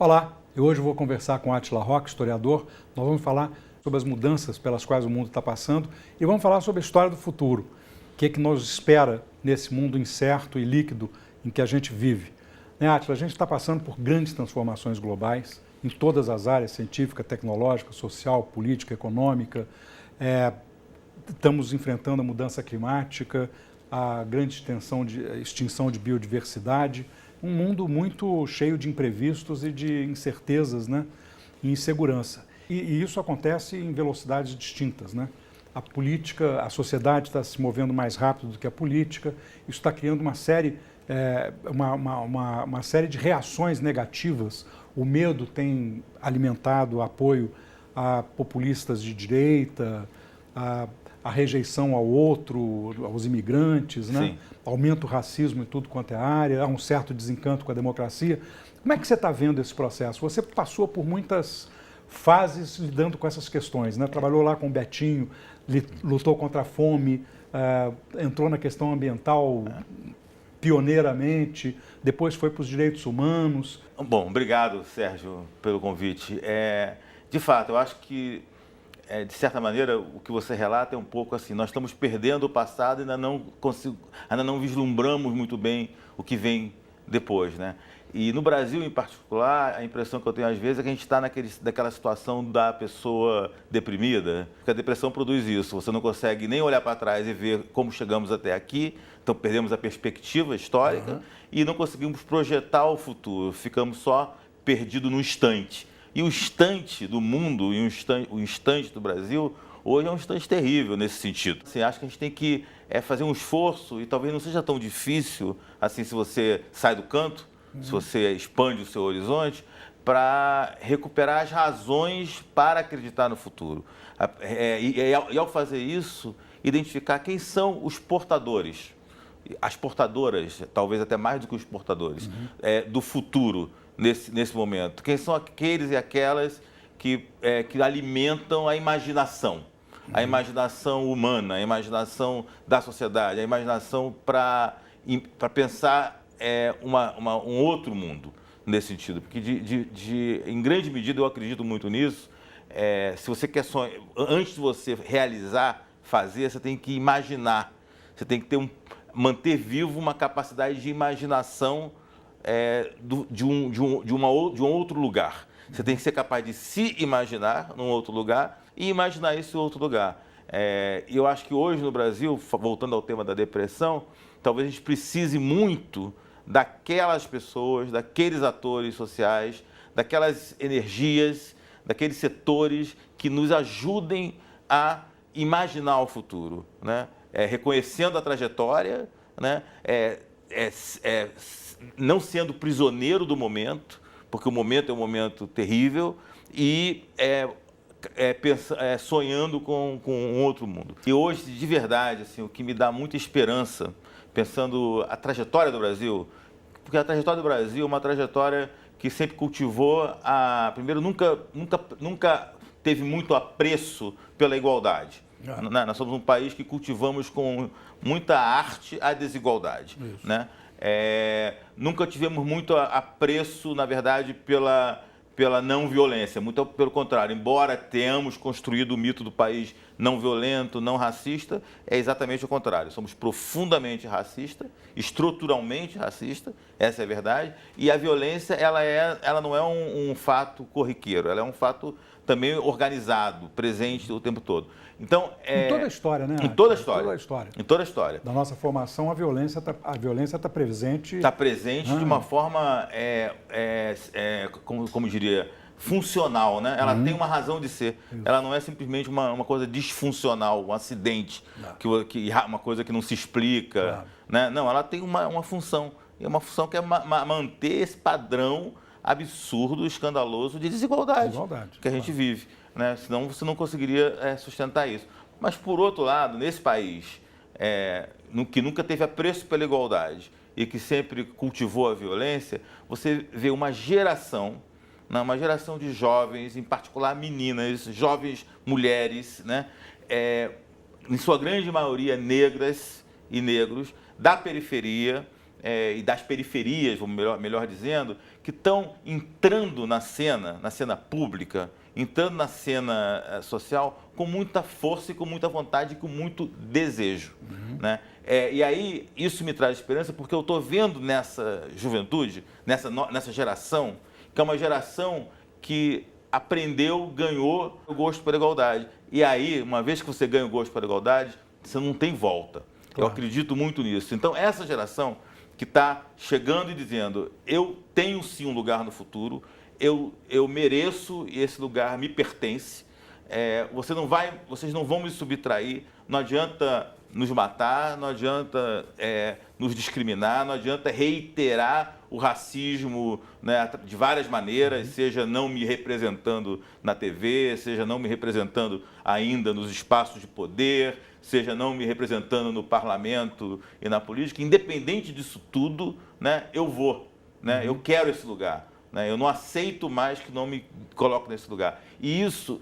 Olá, eu hoje vou conversar com Átila Roque, historiador. Nós vamos falar sobre as mudanças pelas quais o mundo está passando e vamos falar sobre a história do futuro. O que nos espera nesse mundo incerto e líquido em que a gente vive. Né, Átila, a gente está passando por grandes transformações globais em todas as áreas, científica, tecnológica, social, política, econômica. Estamos enfrentando a mudança climática, a grande extinção de biodiversidade, um mundo muito cheio de imprevistos e de incertezas, né, e insegurança. E isso acontece em velocidades distintas, né? A política, a sociedade está se movendo mais rápido do que a política, isso está criando uma série de reações negativas. O medo tem alimentado apoio a populistas de direita, a rejeição ao outro, aos imigrantes, né? Aumenta o racismo em tudo quanto é área, há um certo desencanto com a democracia. Como é que você está vendo esse processo? Você passou por muitas fases lidando com essas questões, né? Trabalhou lá com o Betinho, lutou contra a fome, entrou na questão ambiental pioneiramente, depois foi para os direitos humanos. Bom, obrigado, Sérgio, pelo convite. De fato, eu acho que, de certa maneira, o que você relata é um pouco assim, nós estamos perdendo o passado e ainda não vislumbramos muito bem o que vem depois, né? E no Brasil, em particular, a impressão que eu tenho às vezes é que a gente está daquela situação da pessoa deprimida, porque a depressão produz isso, você não consegue nem olhar para trás e ver como chegamos até aqui, então perdemos a perspectiva histórica e não conseguimos projetar o futuro, ficamos só perdidos no instante. E o instante do mundo e o instante do Brasil hoje é um instante terrível nesse sentido. Assim, acho que a gente tem que fazer um esforço, e talvez não seja tão difícil assim se você sai do canto, se você expande o seu horizonte, para recuperar as razões para acreditar no futuro. E ao fazer isso, identificar quem são os portadores, as portadoras, talvez até mais do que os portadores, do futuro nesse momento. Quem são aqueles e aquelas que alimentam a imaginação humana, a imaginação da sociedade, a imaginação para pensar um outro mundo nesse sentido, porque em grande medida eu acredito muito nisso. Se você quer sonhar, antes de você realizar, fazer, você tem que imaginar, você tem que manter vivo uma capacidade de imaginação de um outro lugar. Você tem que ser capaz de se imaginar num outro lugar e imaginar esse outro lugar. E eu acho que hoje no Brasil, voltando ao tema da depressão, talvez a gente precise muito daquelas pessoas, daqueles atores sociais, daquelas energias, daqueles setores que nos ajudem a imaginar o futuro, né? Reconhecendo a trajetória, né? Não sendo prisioneiro do momento, porque o momento é um momento terrível, e sonhando com um outro mundo. E hoje, de verdade, assim, o que me dá muita esperança, pensando a trajetória do Brasil, porque a trajetória do Brasil é uma trajetória que sempre cultivou primeiro, nunca teve muito apreço pela igualdade. Nós somos um país que cultivamos com muita arte a desigualdade, né? Nunca tivemos muito apreço, na verdade, pela não violência, muito pelo contrário, embora tenhamos construído o mito do país não violento, não racista, é exatamente o contrário. Somos profundamente racistas, estruturalmente racistas, essa é a verdade, e a violência ela não é um fato corriqueiro, ela é um fato também organizado, presente o tempo todo. Então, em toda a história, né? Em toda a história. Em toda a história. Da nossa formação, a violência está presente. Está presente de uma forma, como diria, funcional, né? Ela tem uma razão de ser. Isso. Ela não é simplesmente uma coisa disfuncional, um acidente, uma coisa que não se explica. Né? Não, ela tem uma função. E uma função que é manter esse padrão absurdo, escandaloso de desigualdade que a gente vive, né? Senão você não conseguiria sustentar isso. Mas, por outro lado, nesse país que nunca teve apreço pela igualdade e que sempre cultivou a violência, você vê uma geração de jovens, em particular meninas, jovens mulheres, né? Em sua grande maioria negras e negros, da periferia, e das periferias, melhor dizendo, que estão entrando na cena pública, entrando na cena social com muita força e com muita vontade e com muito desejo. Né? E aí isso me traz esperança porque eu estou vendo nessa juventude, nessa geração, que é uma geração que aprendeu, ganhou o gosto pela igualdade. E aí, uma vez que você ganha o gosto pela igualdade, você não tem volta. Claro. Eu acredito muito nisso. Então, essa geração que está chegando e dizendo, eu tenho sim um lugar no futuro, eu mereço e esse lugar me pertence, vocês não vão me subtrair, não adianta nos matar, não adianta nos discriminar, não adianta reiterar o racismo, né, de várias maneiras, seja não me representando na TV, seja não me representando ainda nos espaços de poder, seja não me representando no parlamento e na política. Independente disso tudo, né, eu vou, né, eu quero esse lugar, né, eu não aceito mais que não me coloque nesse lugar. E isso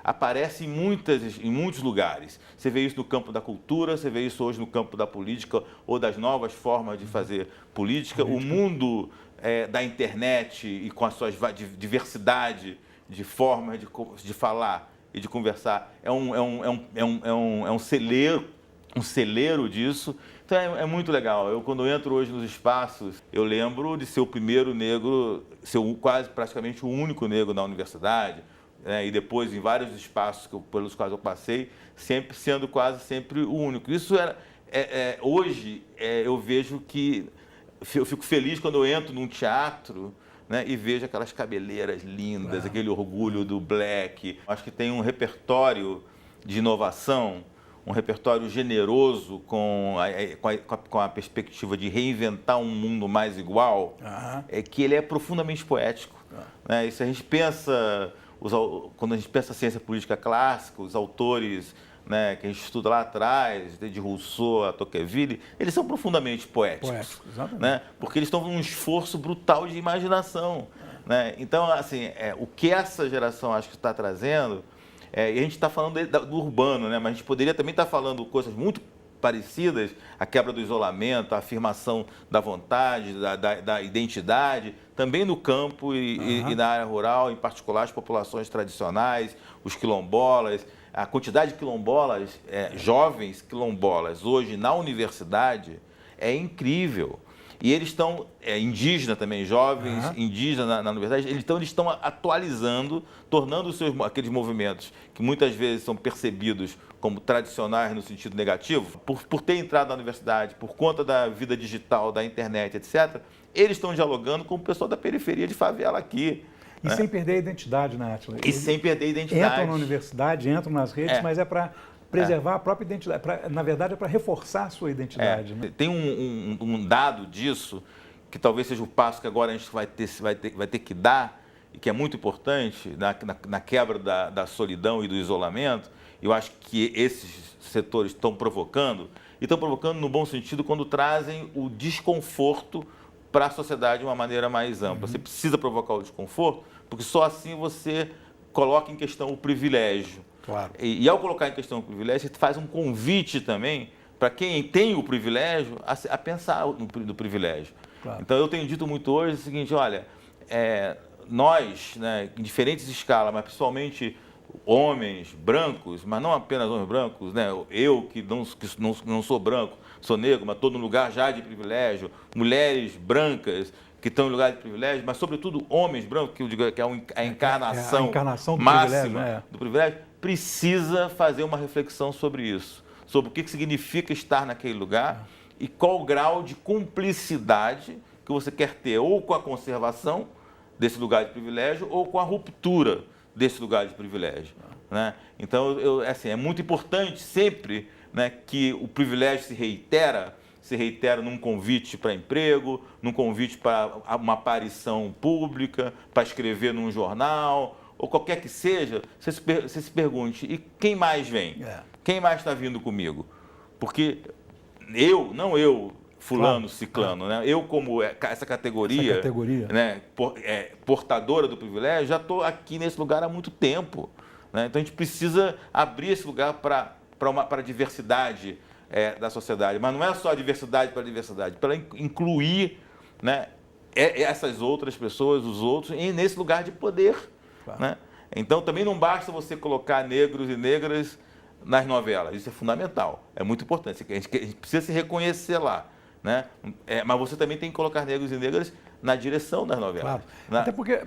aparece em muitos lugares. Você vê isso no campo da cultura, você vê isso hoje no campo da política ou das novas formas de fazer política. O mundo da internet e com a sua diversidade de formas de falar e de conversar é um celeiro disso. Então é muito legal. Quando eu entro hoje nos espaços, eu lembro de ser o primeiro negro, ser quase praticamente o único negro na universidade, e depois em vários espaços pelos quais eu passei, sempre sendo quase sempre o único. Isso hoje eu vejo que eu fico feliz quando eu entro num teatro, né, e vejo aquelas cabeleiras lindas, aquele orgulho do black. Acho que tem um repertório de inovação, um repertório generoso com a perspectiva de reinventar um mundo mais igual, que ele é profundamente poético. Né? E se a gente pensa, quando a gente pensa ciência política clássica, os autores, né, que a gente estuda lá atrás, de Rousseau a Tocqueville, eles são profundamente poéticos, né? Porque eles estão num esforço brutal de imaginação. Né? Então, assim, o que essa geração acho que está trazendo, e a gente está falando do urbano, né? Mas a gente poderia também estar falando coisas muito parecidas, a quebra do isolamento, a afirmação da vontade, da identidade, também no campo e na área rural, em particular as populações tradicionais, os quilombolas. A quantidade de quilombolas, jovens quilombolas, hoje na universidade é incrível. E eles estão, indígena também, jovens indígenas na universidade, eles estão atualizando, tornando aqueles movimentos que muitas vezes são percebidos como tradicionais no sentido negativo, por ter entrado na universidade, por conta da vida digital, da internet, etc., eles estão dialogando com o pessoal da periferia de favela aqui. E sem perder a identidade, né, Átila? E sem perder a identidade. Entram na universidade, entram nas redes, mas é para preservar a própria identidade. Na verdade, é para reforçar a sua identidade. Né? Tem um dado disso, que talvez seja o passo que agora a gente vai ter que dar, e que é muito importante na quebra da solidão e do isolamento. Eu acho que esses setores estão provocando, e estão provocando no bom sentido quando trazem o desconforto para a sociedade de uma maneira mais ampla. Você precisa provocar o desconforto, porque só assim você coloca em questão o privilégio. Claro. E ao colocar em questão o privilégio, você faz um convite também para quem tem o privilégio a pensar no privilégio. Claro. Então, eu tenho dito muito hoje o seguinte, olha, nós, né, em diferentes escalas, mas principalmente homens brancos, mas não apenas homens brancos, né, eu que não sou branco, sou negro, mas estou num lugar já de privilégio, mulheres brancas que estão em lugar de privilégio, mas sobretudo homens brancos, que eu digo que é a encarnação do máxima do privilégio, precisa fazer uma reflexão sobre isso, sobre o que significa estar naquele lugar e qual o grau de cumplicidade que você quer ter, ou com a conservação desse lugar de privilégio, ou com a ruptura desse lugar de privilégio. Né? Então, é muito importante sempre, né, que o privilégio se reitera num convite para emprego, num convite para uma aparição pública, para escrever num jornal, ou qualquer que seja, você se pergunte, e quem mais vem? Quem mais está vindo comigo? Porque não eu, fulano, ciclano, né? Eu como essa categoria. Né, portadora do privilégio, já estou aqui nesse lugar há muito tempo. Né? Então a gente precisa abrir esse lugar para a diversidade da sociedade. Mas não é só a diversidade pela diversidade, para incluir, né, essas outras pessoas, os outros, nesse lugar de poder. Claro. Né? Então, também não basta você colocar negros e negras nas novelas. Isso é fundamental, é muito importante. A gente precisa se reconhecer lá. Né? Mas você também tem que colocar negros e negras na direção das novelas. Claro. Né? Até porque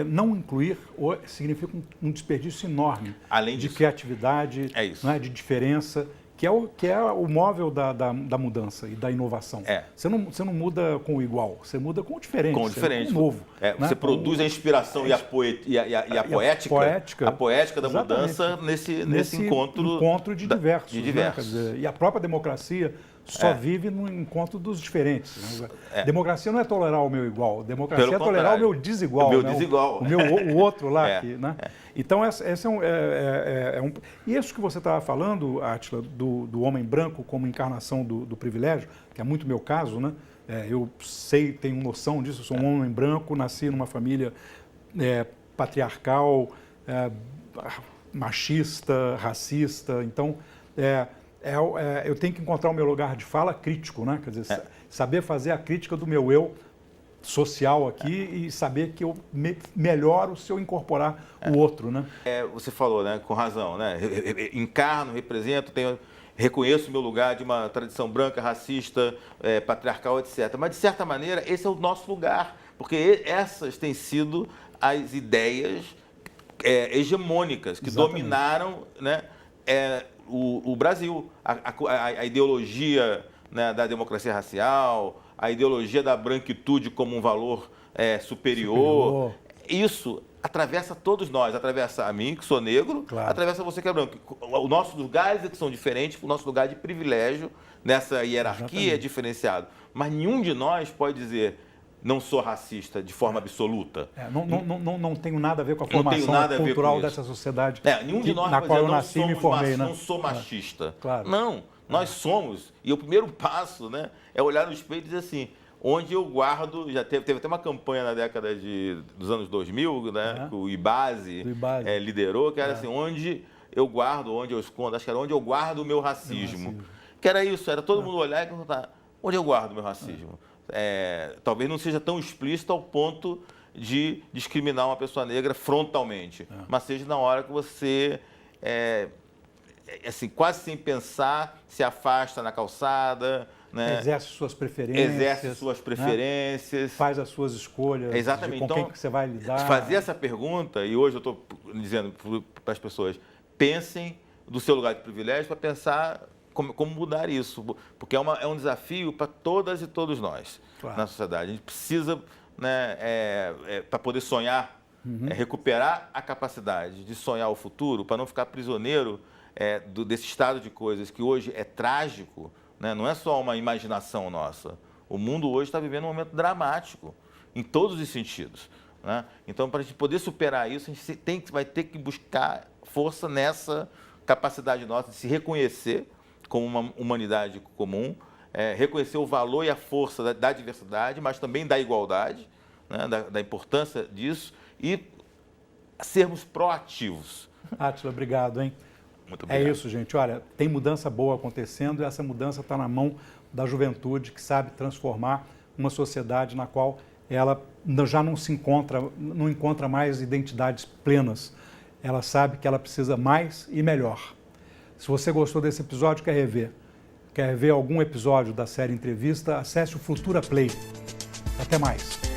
não incluir significa um desperdício enorme. Além disso, de criatividade, né, de diferença, que é o móvel da mudança e da inovação. Você não muda com o igual, você muda com o diferente. Com o diferente. Com o novo. Né? Você produz a inspiração e a poética da mudança nesse encontro de diversos. Né? Quer dizer, e a própria democracia só vive no encontro dos diferentes. Né? Democracia não é tolerar o meu igual, democracia é tolerar o meu desigual. O outro lá. Né? Então, esse E isso que você estava falando, Átila, do homem branco como encarnação do privilégio, que é muito meu caso, né? Eu tenho noção disso, eu sou um homem branco, nasci numa família patriarcal, machista, racista, então... eu tenho que encontrar o meu lugar de fala crítico, né? Quer dizer, saber fazer a crítica do meu eu social aqui e saber que eu melhoro se eu incorporar o outro, né? Você falou, né, com razão, né? Encarno, represento, reconheço o meu lugar de uma tradição branca, racista, patriarcal, etc. Mas, de certa maneira, esse é o nosso lugar, porque essas têm sido as ideias hegemônicas que dominaram, né, o Brasil. A ideologia, né, da democracia racial, a ideologia da branquitude como um valor superior. Isso atravessa todos nós, atravessa a mim, que sou negro, atravessa você que é branco. Os nossos lugares é que são diferentes, o nosso lugar de privilégio nessa hierarquia é diferenciado. Mas nenhum de nós pode dizer, não sou racista de forma absoluta. Não tenho nada a ver com a formação cultural dessa sociedade nenhum de nós na qual eu nasci e me formei. Não sou machista. Não, nós somos. E o primeiro passo, né, é olhar no espelho e dizer assim, onde eu guardo... Já teve até uma campanha na década dos anos 2000, né, que o IBASE liderou, que era assim, onde eu guardo, onde eu escondo, acho que era onde eu guardo o meu racismo. Que era isso, era todo mundo olhar e perguntar, onde eu guardo o meu racismo? Talvez não seja tão explícito ao ponto de discriminar uma pessoa negra frontalmente, mas seja na hora que você, assim, quase sem pensar, se afasta na calçada, né? Exerce suas preferências. Né? Faz as suas escolhas. Exatamente. Com quem que você vai lidar. Fazer essa pergunta, e hoje eu estou dizendo para as pessoas, pensem do seu lugar de privilégio para pensar como mudar isso, porque é um desafio para todas e todos nós na sociedade. A gente precisa, né, para poder sonhar, recuperar a capacidade de sonhar o futuro, para não ficar prisioneiro desse estado de coisas que hoje é trágico, né? Não é só uma imaginação nossa. O mundo hoje está vivendo um momento dramático, em todos os sentidos. Né? Então, para a gente poder superar isso, a gente vai ter que buscar força nessa capacidade nossa de se reconhecer como uma humanidade comum, reconhecer o valor e a força da diversidade, mas também da igualdade, né, da importância disso e sermos proativos. Átila, obrigado, hein? Muito obrigado. É isso, gente. Olha, tem mudança boa acontecendo e essa mudança está na mão da juventude que sabe transformar uma sociedade na qual ela já não encontra mais identidades plenas. Ela sabe que ela precisa mais e melhor. Se você gostou desse episódio, quer rever algum episódio da série Entrevista, acesse o Futura Play. Até mais.